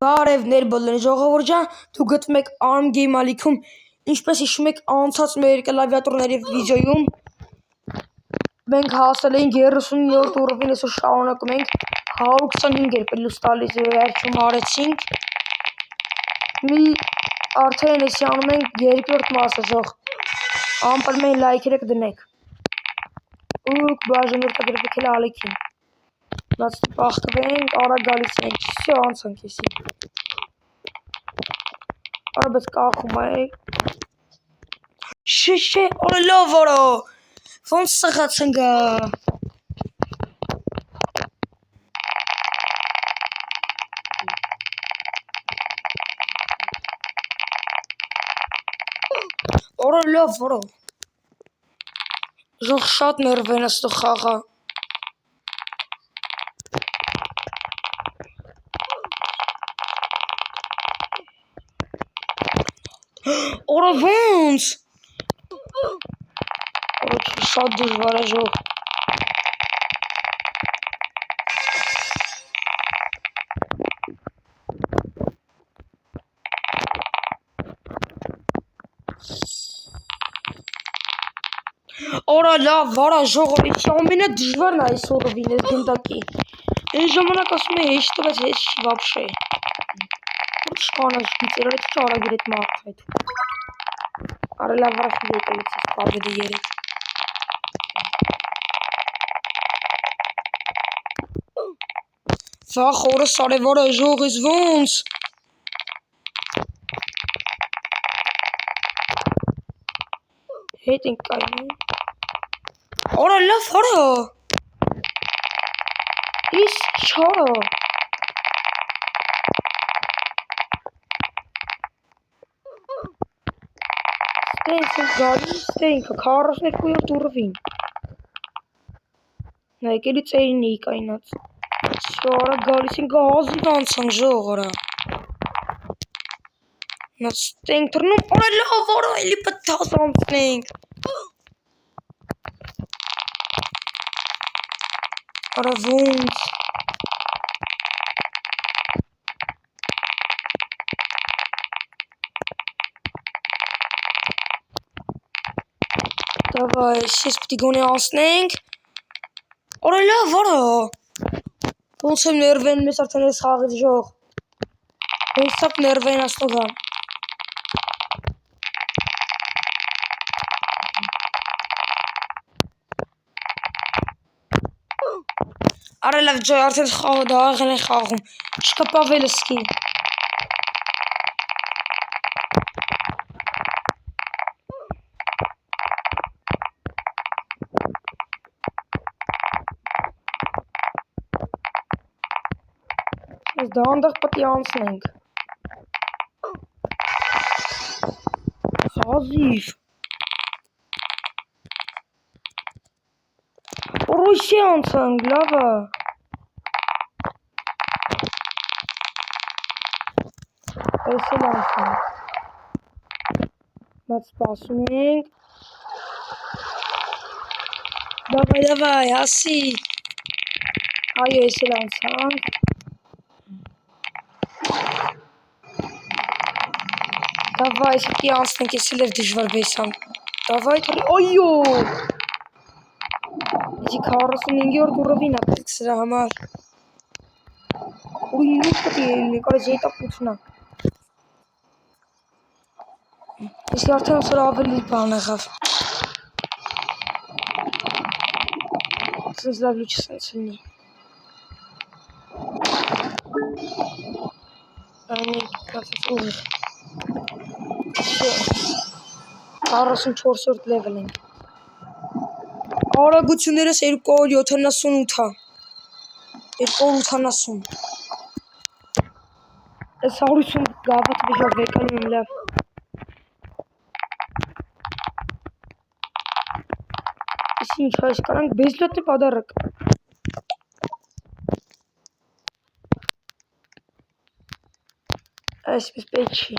Բարևներ բոլորին ժողովուրդ ջան, դուք գտնում եք ARM Game ալիքում, ինչպես հիշում եք անցած մեր կլավիատուրների վիդեոյում մենք հասել էինք 37-րդ ուռովին, այսօր շարունակում ենք 125 պլյուս տալիս վերջում արեցինք մի արդեն էսի անում ենք երկրորդ մասը ժող անպայման լայքերը կդնեք ու բաժանորդ կգրվեք էլ ալիքին Нас պախտվենք, արա գալիս ենք, всё, անցանք եսի Արա բայց կախում է Շե, օրը լավ որո Ոնց սղաց ընգա Օրը լավ որո Ժող շատ ներվեն աստո խաղա Օրը ոնց Օրը շատ դժվար է ժող Օրը լավ վարա ժողովիցի ամենը դժվարն է այս օրովին ես գնդակի Այն ժամանակ ասում է հեշտ բայց հեշ չի վապշե Շկանաշ գիծերը չի արագիր էտ մարդու հետ Արա լավ վարաշի դեկալից ես պավեդի երեկ Վախ օրը սարևարը ժող ես ոնց Հետ ենք կայնում Օրը լավ հորը Իս չորը Ստենք ենք գալի, ստենքը 42-րդ ուռովին Նայք էլի ծերին էի կայնած Շո արա գալիս ենք հազիվ անցանք ժող արա Նա ստենք թրնում օրը լավ օրը էլի պտած անցնենք Արա ոնց Դավայ, ես պտի գոնի անցնենք Օրը լավ որը Ոնց եմ ներվեն մեզ արդեն ես խաղից ժող Հեսապ ներվեն աստողա Արա լավ ջոյ արդեն խաղը դաղաղեն է խաղում Չկապավել սկի Ես դանդաղ պտի անցնենք Հազիվ Օրույսի անցանք, լավը Ես էլ անցանք Մատ սպասում ենք Դավայ, հասի Այո, ես էլ անցանք Դավայ, ես պտի անցնենք, ես էլ էր դժվար բեսան Դավայ, թորի, այո Եսի 45-րդ ուռովին ապետք սրա համար Ուրի նուք պտի էլնի, կարեզ եիտապութնա Եսի արդեն սրա ավելի բան եղավ Սենց լավ լուչ սենց լնի Այնիկ կացած ուղիղ 44-րդ լևել ենք Արագություններս 278-ա 280 Ես 150 գավաթ վիժով վեկանում եմ լավ Ես ինչ այս կարանք բեզլոտ է պադարակ Այսպես պետք չի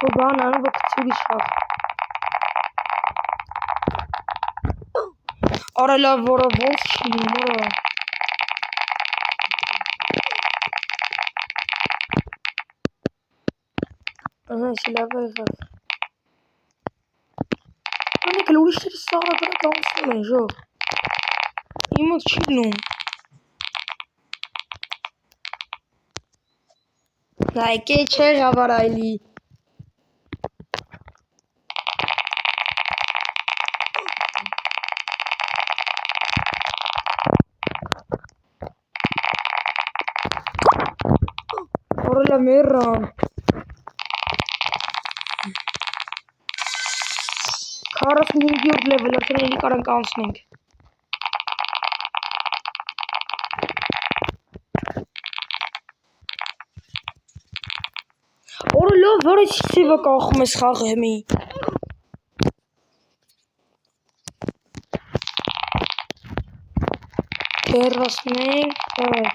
Որ բան անում որ կծուրի շաղ Արա լավ որը ոնց չի լինում որը Ահա, լավ եղավ։ Ոնեք ուրիշները սաղը վրա կանցնում են, ժող։ Իմոտ չի լում։ Նայկե չէ հավարայլի։ Որելա մերան։ 45-րդ լեվել արդեն էլի կարանք անցնենք։ Որելա որը սիվը կախում ես խաղը հեմի։ Հեռացնենք, դավայ։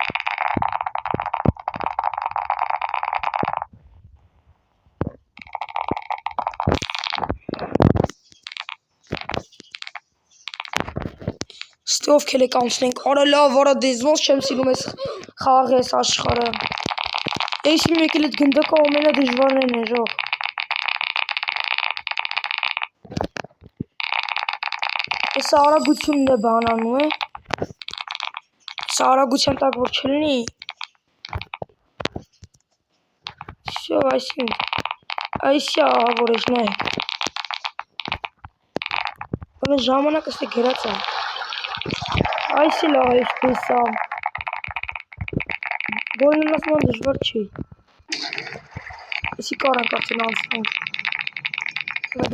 Ստով քելեք անցնենք, օրելա որը դեզվոս չեմ սիրում ես խաղ ես աշխարը։ Ես իմ եկել էդ գնդակը ամենա դժվարներն է, ժող։ Ես արագությունն է բանանում է։ Ես արագության տակ որ չլինի։ Всё, այսինք։ Այսյա որ ես նայ։ Որը ժամանակս է գերած է։ Այս էլ այս տեսա։ Գոլն ասման դժվար չի։ Եսի կարանք արդեն անցնենք։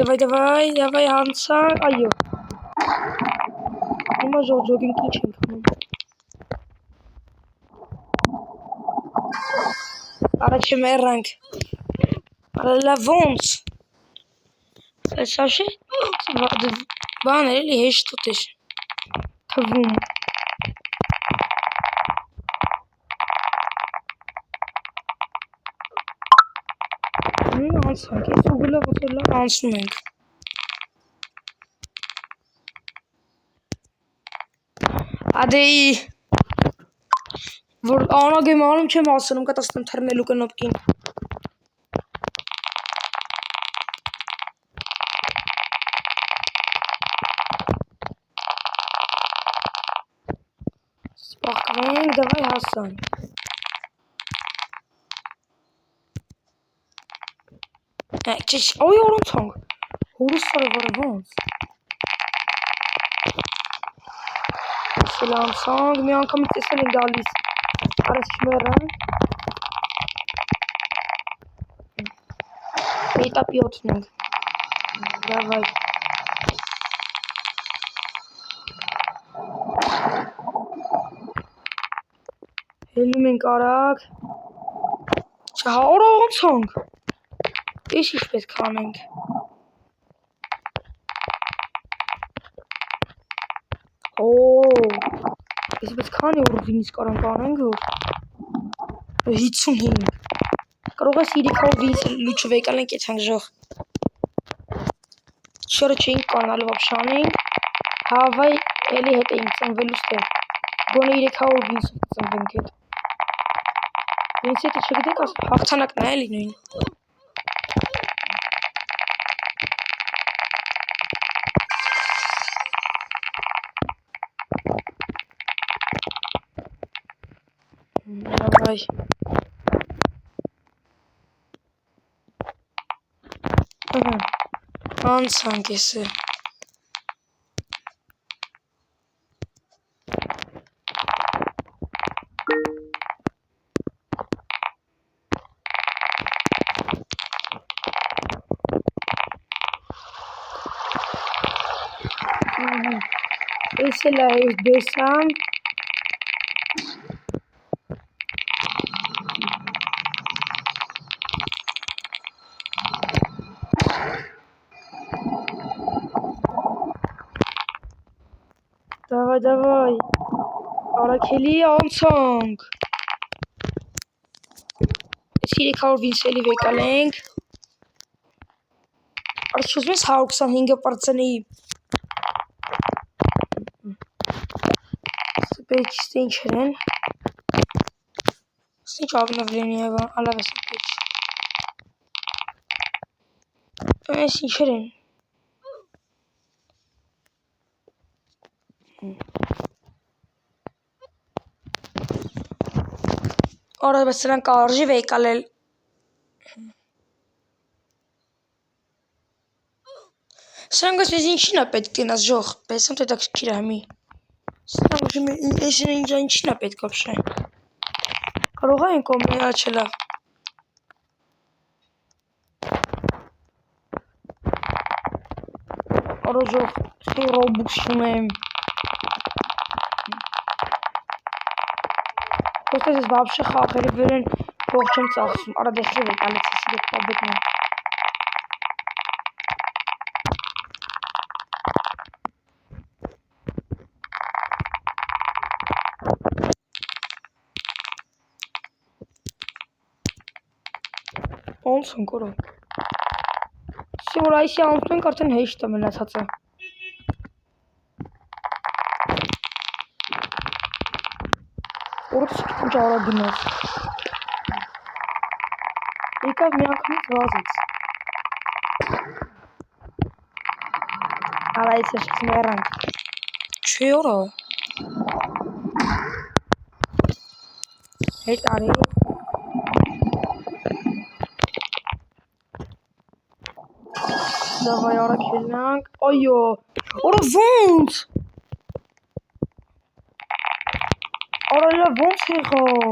Դավայ հանցանք, այո։ Հիմա ժողջոգինք ինչ ենք հնում։ Առաջը մեռանք։ Արելա ոնց։ Այս աշե բան էլի հեշտոտ էր թվում։ Անցանք, ես ուգլը ոտոր լավ անցնում ենք։ Ադեի որ անագ եմ անում չեմ ասնում կտասնում թրնելու կնոպկին։ Սպաղկվենք, դավայ հասանք։ Ոյ օրոնցանք, հորուս վարը վարը ոնց։ Սել անցանք, մի անգամից տեսել են գալիս, արաս չմերան։ Էտապի ոտնենք, դավայ։ Հելնում ենք արագ։ Չհա օրա անցանք։ Ես ինչ պետք անենք։ Ես պետք քանի օրվինից կարանք անենք որ 55 կարող ես 300 վինից լուչվեկալ ենք եթանք ժող չորը չէինք կանալու ապշանենք հավայ էլի հետ էինք ծնվելուց թե գոնե 300 վինից ծնվենք հետ վինից հետը չգիտեք հաղթանակն է էլի նույն Давай. Անցանք եսը։ Ես էլ այս դեսամ Давай. Արաքելի անցանք։ Ես 300 վինց էլի վեկալ ենք։ Արշուզում ես 125-ը պարծանի։ Սպեչիստը ինչեր են։ Ինչ ագնով լինի եվա, ալավ է սպեչ։ Այս ինչեր են։ Արա բայց սրանք արժի վեկալել։ Սրանք ես ինչին է պետք դինաս ժող, պես եմ հետաքրքիր է մի։ Սրանք ուժում ես ինչին է պետք вообще։ Կարող է ինքո մի աչելա։ Արա ժող, ստի ռոբուքս ունեմ։ Просто здесь вообще խաղերը վերեն փող չեմ ծախսում։ Արա դեսի վեկալեց էսի դեպ պաբետնեմ։ Ոնց են կորո։ Սիոր այսի անցնում ենք արդեն հեշտ է մնացածը։ Որոց ինչ արա գնաց։ Եկավ մի անգամից վազեց։ Արա այս է շքս մեռանք։ Չի որը։ Հետ արի։ Դավայ արա կելնանք։ Այո, որը ոնց։ Արա ոնց եղավ։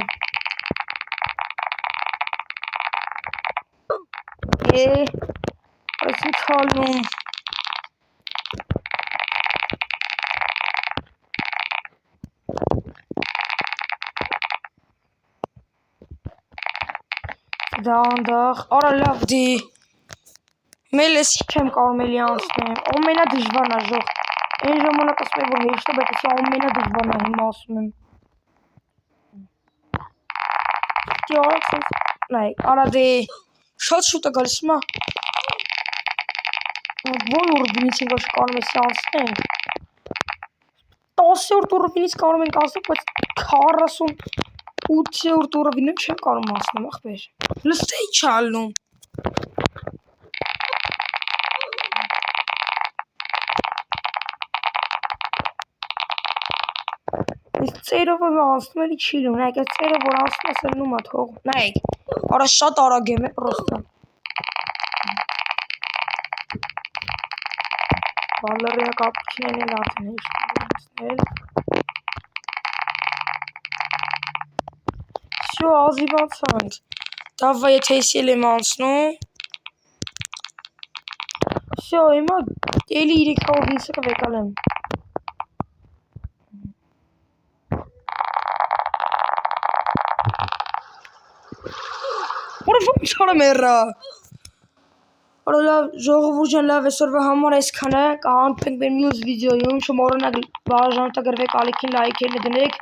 Այս ինչ հալնում։ Դանդաղ, արա լավ դի։ Meil ես չեմ կարող էլի անցնեմ։ Ամենադժվարն է ժող։ Այն ժամանակ ասում եմ որ հեշտ է, բայց էսի ամենադժվարն է հիմա ասում եմ։ Դի արեք սենց, նայ, արա դե շատ շուտ է գալիս հիմա։ Ո՞ր ուրբինից ենք ոչ կարող էսի անցնենք։ 10-րդ ուրբինից կարող ենք անցնել, բայց 48-րդ ուրբինը չեմ կարող անցնել, ախպեր։ Լստե ի՞նչ է ալնում։ Այս ծերովը անցնում էլի չի լում, նայք այս ծերը որ անցնում ես էլ լում է թող, նայք, արա շատ արագ եմ է պրոստը։ Բալերիա կապուչինեն էլ արդեն հեշտ է անցնել։ Всё, ազիվ անցանք։ Դավայ եթե էսի էլ եմ անցնում։ Всё, հիմա էլի 350 կվեկալեմ։ Որը ոնց արեմ էրա։ Արա լավ, ժողովուրդ ջան, լավ այսօրվա համար այսքանը, կհանդիպենք մեր մյուս վիդեոյում, չմոռանաք բաժանորդագրվեք, ալիքին լայքերը դնեք։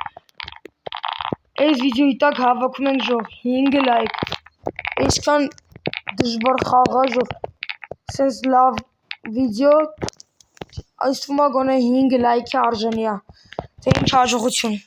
Այս վիդեոյի տակ հավաքում ենք ժող 5 լայք։ Այսքան դժվար խաղա ժող, սենց լավ վիդեո, այս թվում է գոնե 5 լայքի արժանի է։ Թե ինչ հաջողություն։